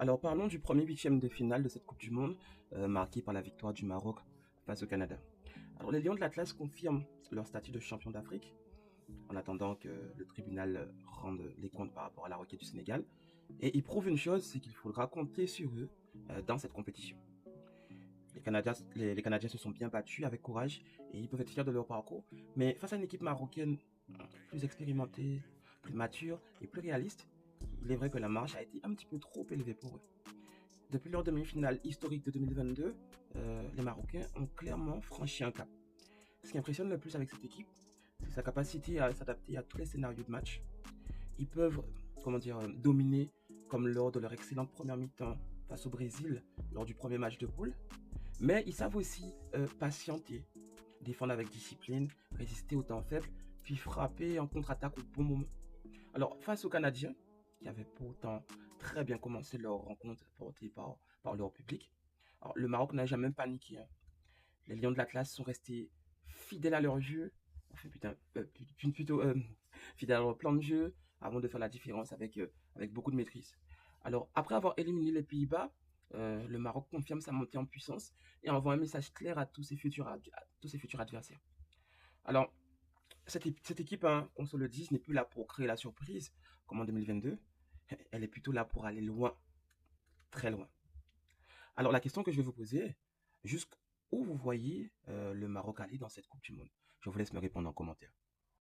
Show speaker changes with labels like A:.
A: Alors parlons du premier huitième de finale de cette Coupe du Monde, marqué par la victoire du Maroc face au Canada. Alors les Lions de l'Atlas confirment leur statut de champion d'Afrique, en attendant que le tribunal rende les comptes par rapport à la requête du Sénégal. Et ils prouvent une chose, c'est qu'il faudra compter sur eux dans cette compétition. Les Canadiens se sont bien battus avec courage et ils peuvent être fiers de leur parcours, mais face à une équipe marocaine plus expérimentée, plus mature et plus réaliste, il est vrai que la marche a été un petit peu trop élevée pour eux. Depuis leur demi-finale historique de 2022, les Marocains ont clairement franchi un cap. Ce qui impressionne le plus avec cette équipe, c'est sa capacité à s'adapter à tous les scénarios de match. Ils peuvent, dominer comme lors de leur excellente première mi-temps face au Brésil lors du premier match de poule, mais ils savent aussi patienter, défendre avec discipline, résister au temps faible, puis frapper en contre-attaque au bon moment. Alors, face aux Canadiens, qui avaient pourtant très bien commencé leur rencontre portée par leur public, alors, le Maroc n'a jamais paniqué, hein. Les Lions de l'Atlas sont restés fidèles à leur jeu, enfin, plutôt fidèles à leur plan de jeu, avant de faire la différence avec beaucoup de maîtrise. Alors, après avoir éliminé les Pays-Bas, le Maroc confirme sa montée en puissance et envoie un message clair à tous ses futurs adversaires. Alors, cette équipe, hein, qu'on se le dise, n'est plus là pour créer la surprise, comme en 2022. Elle est plutôt là pour aller loin, très loin. Alors, la question que je vais vous poser, jusqu'où vous voyez le Maroc aller dans cette Coupe du Monde? Je vous laisse me répondre en commentaire.